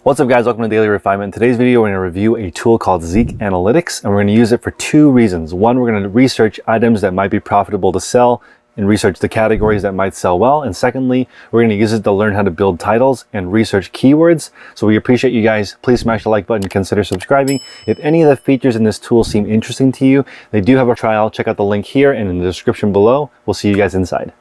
What's up guys, welcome to Daily Refinement. In today's video, we're going to review a tool called Zeek Analytics, and we're going to use it for two reasons. One, we're going to research items that might be profitable to sell and research the categories that might sell well. And secondly, we're going to use it to learn how to build titles and research keywords. So we appreciate you guys. Please smash the like button and consider subscribing. If any of the features in this tool seem interesting to you, they do have a trial. Check out the link here and in the description below. We'll see you guys inside.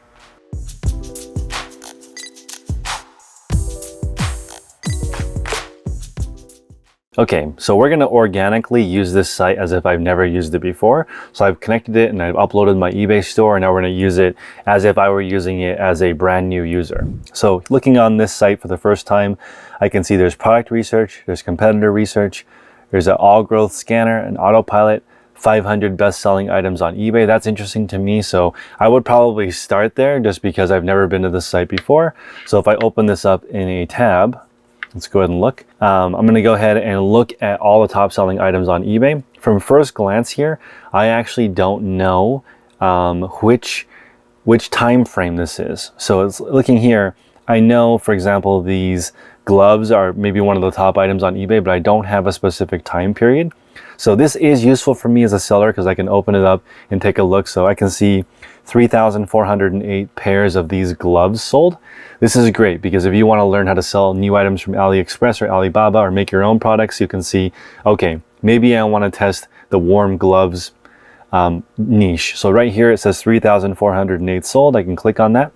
Okay, so we're going to organically use this site as if I've never used it before. So I've connected it and I've uploaded my eBay store, and now we're going to use it as if I were using it as a brand new user. So looking on this site for the first time, I can see there's product research, there's competitor research, there's an all growth scanner, an autopilot, 500 best-selling items on eBay. That's interesting to me, so I would probably start there just because I've never been to this site before. So if I open this up in a tab, let's go ahead and look. I'm going to go ahead and look at all the top selling items on eBay. From first glance here, I actually don't know which time frame this is. So it's looking here, I know, for example, these gloves are maybe one of the top items on eBay, but I don't have a specific time period. So this is useful for me as a seller because I can open it up and take a look. So I can see 3,408 pairs of these gloves sold. This is great because if you want to learn how to sell new items from AliExpress or Alibaba or make your own products, you can see, okay, maybe I want to test the warm gloves niche. So right here it says 3,408 sold. I can click on that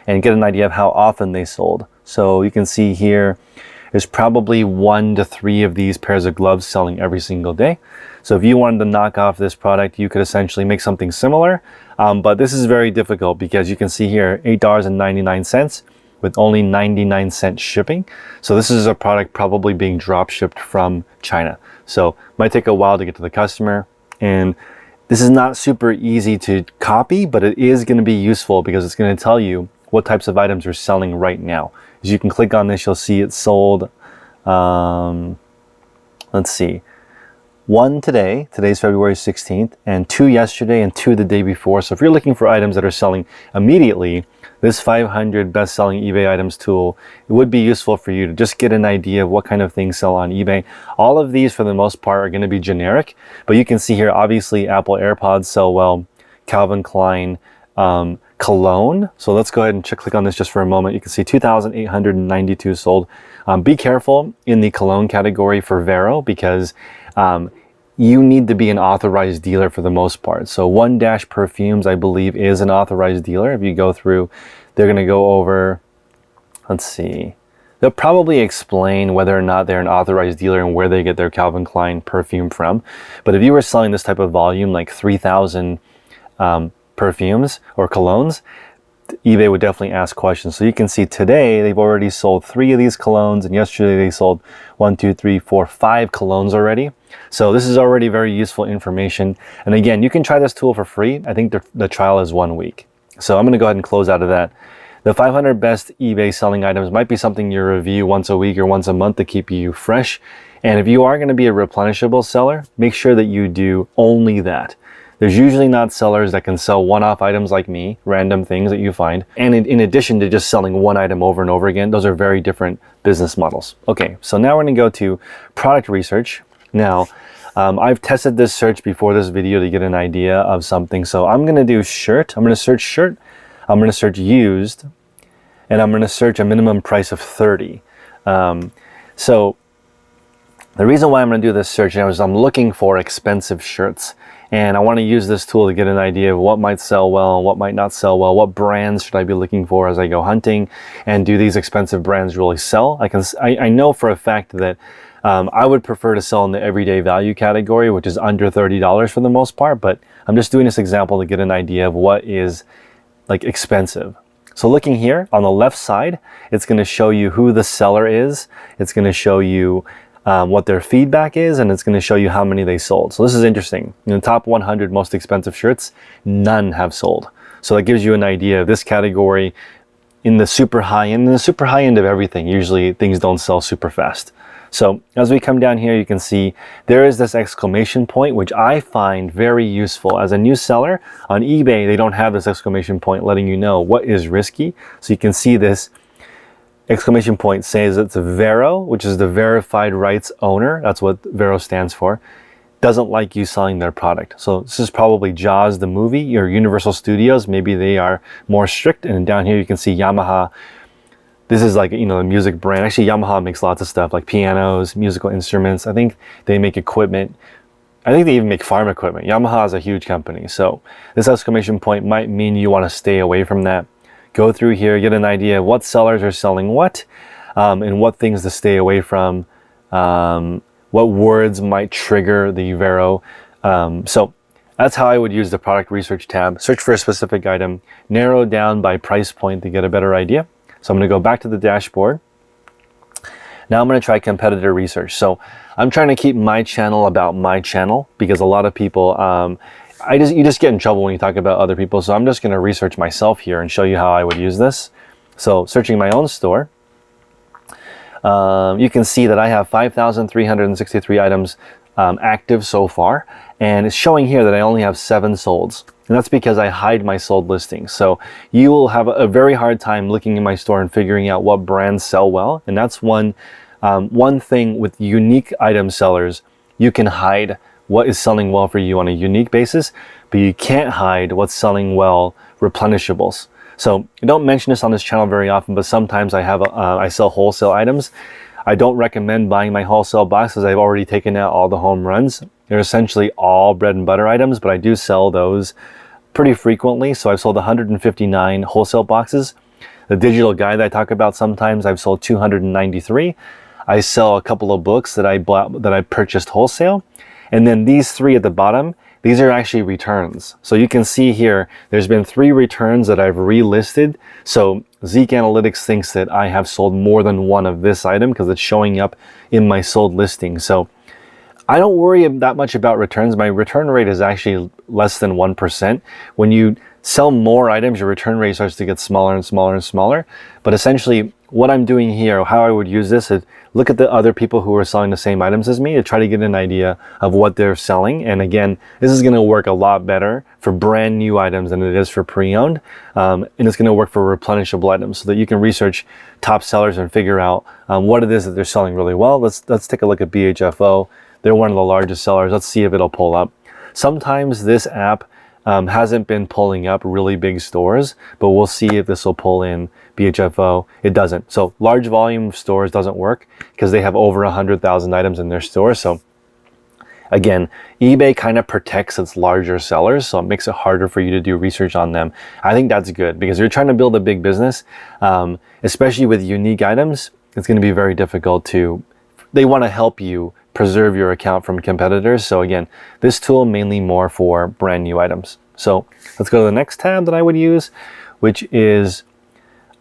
and get an idea of how often they sold. So you can see here, there's probably 1 to 3 of these pairs of gloves selling every single day. So if you wanted to knock off this product, you could essentially make something similar. But this is very difficult because you can see here, $8.99 with only 99-cent shipping. So this is a product probably being drop shipped from China. So it might take a while to get to the customer. And this is not super easy to copy, but it is going to be useful because it's going to tell you what types of items are selling right now. As you can click on this, you'll see it sold, let's see, 1 today, today's February 16th, and 2 yesterday and 2 the day before. So if you're looking for items that are selling immediately, this 500 best-selling eBay items tool, it would be useful for you to just get an idea of what kind of things sell on eBay. All of these, for the most part, are going to be generic, but you can see here, obviously, Apple AirPods sell well, Calvin Klein, cologne. So let's go ahead and click on this just for a moment. You can see 2,892 sold. Be careful in the cologne category for Vero because you need to be an authorized dealer for the most part. So One Dash Perfumes, I believe, is an authorized dealer. If you go through, they're going to go over, let's see, they'll probably explain whether or not they're an authorized dealer and where they get their Calvin Klein perfume from. But if you were selling this type of volume, like 3,000 perfumes or colognes, eBay would definitely ask questions. So you can see today they've already sold 3 of these colognes, and yesterday they sold 5 colognes already. So this is already very useful information. And again, you can try this tool for free. I think the trial is 1 week. So I'm going to go ahead and close out of that. The 500 best eBay selling items might be something you review once a week or once a month to keep you fresh. And if you are going to be a replenishable seller, make sure that you do only that. There's usually not sellers that can sell one-off items like me, random things that you find. And in addition to just selling one item over and over again, those are very different business models. Okay, so now we're going to go to product research. Now, I've tested this search before this video to get an idea of something. So I'm going to do shirt. I'm going to search shirt. I'm going to search used. And I'm going to search a minimum price of 30. So the reason why I'm going to do this search now is I'm looking for expensive shirts. And I want to use this tool to get an idea of what might sell well, what might not sell well, what brands should I be looking for as I go hunting, and do these expensive brands really sell? I know for a fact that I would prefer to sell in the everyday value category, which is under $30 for the most part, but I'm just doing this example to get an idea of what is like expensive. So looking here on the left side, it's going to show you who the seller is. It's going to show you what their feedback is, and it's going to show you how many they sold. So this is interesting. In the top 100 most expensive shirts, none have sold. So that gives you an idea of this category in the super high end. In the super high end of everything, usually things don't sell super fast. So as we come down here, you can see there is this exclamation point, which I find very useful. As a new seller on eBay, they don't have this exclamation point letting you know what is risky. So you can see this exclamation point says it's a Vero, which is the verified rights owner. That's what Vero stands for. Doesn't like you selling their product. So this is probably Jaws the movie or Universal Studios. Maybe they are more strict. And down here you can see Yamaha. This is like, you know, a music brand. Actually, Yamaha makes lots of stuff like pianos, musical instruments. I think they make equipment. I think they even make farm equipment. Yamaha is a huge company. So this exclamation point might mean you want to stay away from that. Go through here, get an idea of what sellers are selling what, and what things to stay away from. What words might trigger the Vero. So that's how I would use the product research tab. Search for a specific item, narrow down by price point to get a better idea. So I'm going to go back to the dashboard. Now I'm going to try competitor research. So I'm trying to keep my channel about my channel because a lot of people, you just get in trouble when you talk about other people. So I'm just going to research myself here and show you how I would use this. So searching my own store. You can see that I have 5,363 items active so far, and it's showing here that I only have 7 solds, and that's because I hide my sold listings. So you will have a very hard time looking in my store and figuring out what brands sell well, and that's one thing with unique item sellers. You can hide what is selling well for you on a unique basis, but you can't hide what's selling well replenishables. So I don't mention this on this channel very often, but sometimes I sell wholesale items. I don't recommend buying my wholesale boxes. I've already taken out all the home runs. They're essentially all bread and butter items, but I do sell those pretty frequently. So I've sold 159 wholesale boxes. The digital guide that I talk about sometimes, I've sold 293. I sell a couple of books that I purchased wholesale. And then these 3 at the bottom, these are actually returns. So you can see here, there's been 3 returns that I've relisted. So Zeek Analytics thinks that I have sold more than one of this item because it's showing up in my sold listing. So I don't worry that much about returns. My return rate is actually less than 1%. When you sell more items, your return rate starts to get smaller and smaller and smaller. But essentially, what I'm doing here, how I would use this is look at the other people who are selling the same items as me to try to get an idea of what they're selling. And again, this is going to work a lot better for brand new items than it is for pre-owned. And it's going to work for replenishable items so that you can research top sellers and figure out what it is that they're selling really well. Let's take a look at BHFO. They're one of the largest sellers. Let's see if it'll pull up. Sometimes this app hasn't been pulling up really big stores, but we'll see if this will pull in BHFO. It doesn't. So large volume stores doesn't work because they have over 100,000 items in their store. So again, eBay kind of protects its larger sellers, so it makes it harder for you to do research on them. I think that's good because you're trying to build a big business, especially with unique items. It's going to be very difficult they want to help you preserve your account from competitors. So again, this tool mainly more for brand new items. So let's go to the next tab that I would use, which is,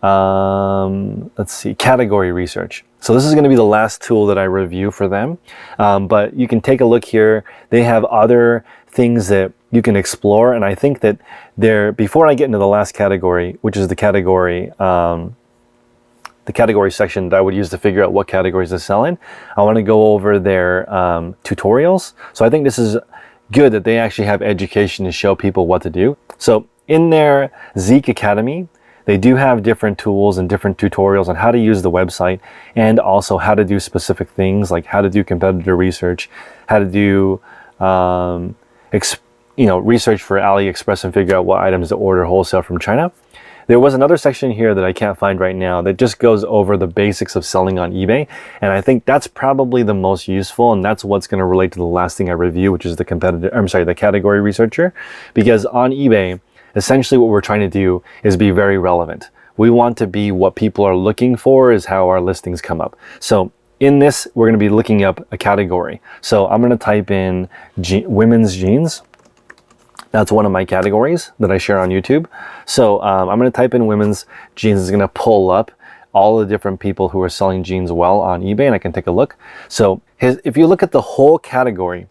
let's see, category research. So this is going to be the last tool that I review for them. But you can take a look here. They have other things that you can explore. And I think that before I get into the last category, which is the category section that I would use to figure out what categories to sell in, I want to go over their tutorials. So I think this is good that they actually have education to show people what to do. So in their Zeek Academy, they do have different tools and different tutorials on how to use the website and also how to do specific things like how to do competitor research, how to do research for AliExpress and figure out what items to order wholesale from China. There was another section here that I can't find right now that just goes over the basics of selling on eBay. And I think that's probably the most useful, and that's what's going to relate to the last thing I review, which is the category researcher. Because on eBay, essentially what we're trying to do is be very relevant. We want to be what people are looking for is how our listings come up. So in this, we're going to be looking up a category. So I'm going to type in women's jeans. That's one of my categories that I share on YouTube. So I'm going to type in women's jeans. It's going to pull up all the different people who are selling jeans well on eBay, and I can take a look. So if you look at the whole category,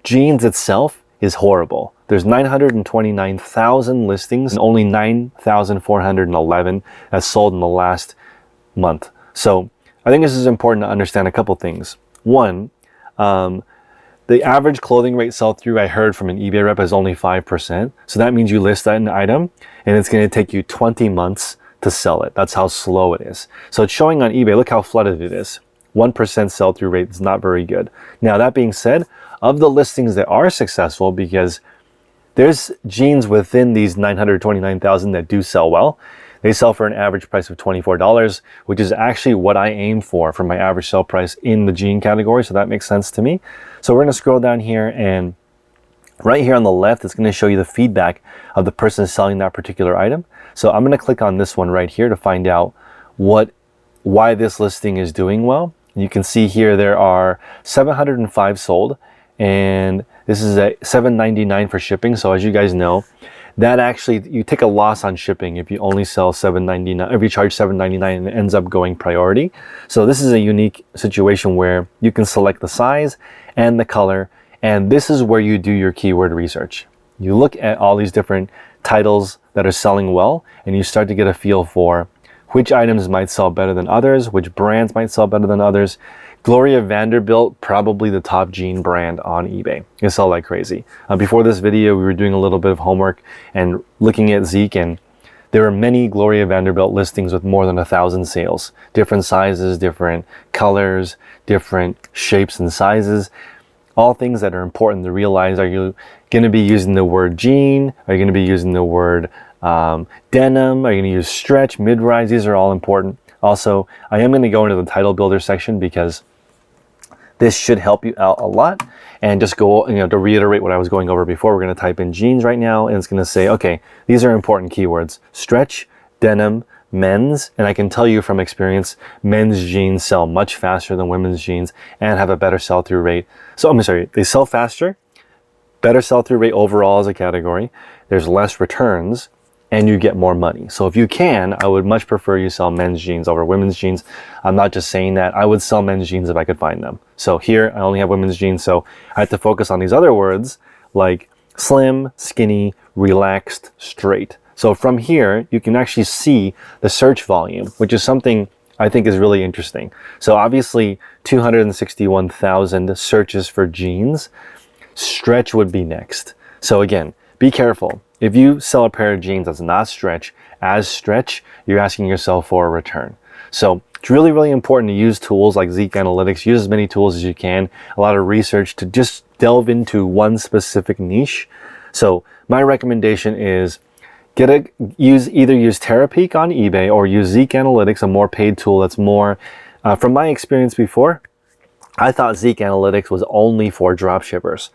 jeans itself is horrible. There's 929,000 listings and only 9,411 has sold in the last month. So I think this is important to understand a couple things. One, the average clothing rate sell-through I heard from an eBay rep is only 5%. So that means you list an item and it's going to take you 20 months to sell it. That's how slow it is. So it's showing on eBay, look how flooded it is. 1% sell-through rate is not very good. Now, that being said, of the listings that are successful, because there's jeans within these 929,000 that do sell well. They sell for an average price of $24, which is actually what I aim for my average sell price in the jean category. So that makes sense to me. So we're going to scroll down here, and right here on the left, it's going to show you the feedback of the person selling that particular item. So I'm going to click on this one right here to find out why this listing is doing well. You can see here there are 705 sold, and this is at $7.99 for shipping. So as you guys know, that actually, you take a loss on shipping if you only sell $7.99, if you charge $7.99 and it ends up going priority. So this is a unique situation where you can select the size and the color, and this is where you do your keyword research. You look at all these different titles that are selling well, and you start to get a feel for which items might sell better than others, which brands might sell better than others. Gloria Vanderbilt, probably the top jean brand on eBay. They sell like crazy. Before this video, we were doing a little bit of homework and looking at Zeke, and there are many Gloria Vanderbilt listings with more than 1,000 sales. Different sizes, different colors, different shapes and sizes. All things that are important to realize. Are you going to be using the word jean? Are you going to be using the word denim? Are you going to use stretch, mid-rise? These are all important. Also, I am going to go into the title builder section because this should help you out a lot. And just go, to reiterate what I was going over before, we're going to type in jeans right now, and it's going to say, okay, these are important keywords: stretch, denim, men's. And I can tell you from experience, men's jeans sell much faster than women's jeans and have a better sell-through rate. So I'm sorry, they sell faster, better sell-through rate overall as a category. There's less returns, and you get more money. So if you can, I would much prefer you sell men's jeans over women's jeans. I'm not just saying that. I would sell men's jeans if I could find them. So here I only have women's jeans, so I have to focus on these other words like slim, skinny, relaxed, straight. So from here, you can actually see the search volume, which is something I think is really interesting. So obviously 261,000 searches for jeans. Stretch would be next. So again, be careful. If you sell a pair of jeans that's not stretch, as stretch, you're asking yourself for a return. So it's really, really important to use tools like Zeek Analytics. Use as many tools as you can. A lot of research to just delve into one specific niche. So my recommendation is either use Terapeak on eBay or use Zeek Analytics, a more paid tool that's more, from my experience before, I thought Zeek Analytics was only for dropshippers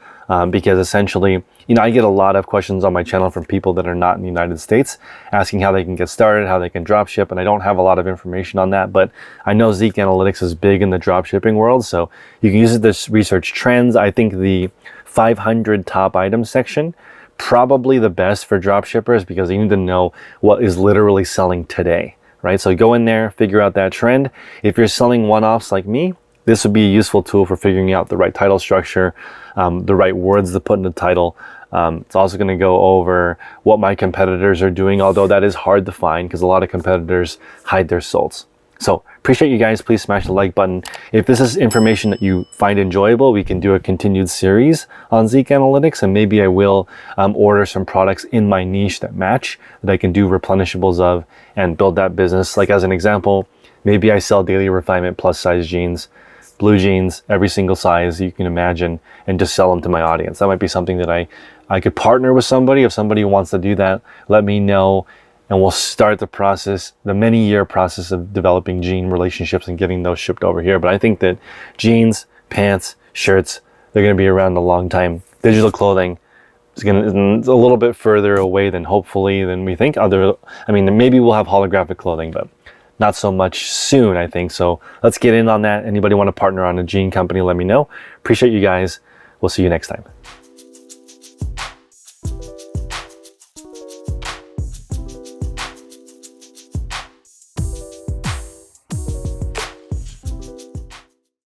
because essentially, I get a lot of questions on my channel from people that are not in the United States asking how they can get started, how they can dropship, and I don't have a lot of information on that, but I know Zeek Analytics is big in the dropshipping world, so you can use it to research trends. I think the 500 top items section, probably the best for dropshippers because you need to know what is literally selling today, right? So go in there, figure out that trend. If you're selling one-offs like me, this would be a useful tool for figuring out the right title structure, the right words to put in the title. It's also going to go over what my competitors are doing, although that is hard to find because a lot of competitors hide their solds. So appreciate you guys. Please smash the like button. If this is information that you find enjoyable, we can do a continued series on Zeek Analytics, and maybe I will order some products in my niche that match, that I can do replenishables of and build that business. Like as an example, maybe I sell daily Refinement plus size jeans, blue jeans, every single size you can imagine, and just sell them to my audience. That might be something that I could partner with somebody. If somebody wants to do that, let me know, and we'll start the process, the many-year process of developing jean relationships and getting those shipped over here. But I think that jeans, pants, shirts, they're going to be around a long time. Digital clothing is it's a little bit further away than we think. Maybe we'll have holographic clothing, but not so much soon, I think. So let's get in on that. Anybody want to partner on a jean company, let me know. Appreciate you guys. We'll see you next time.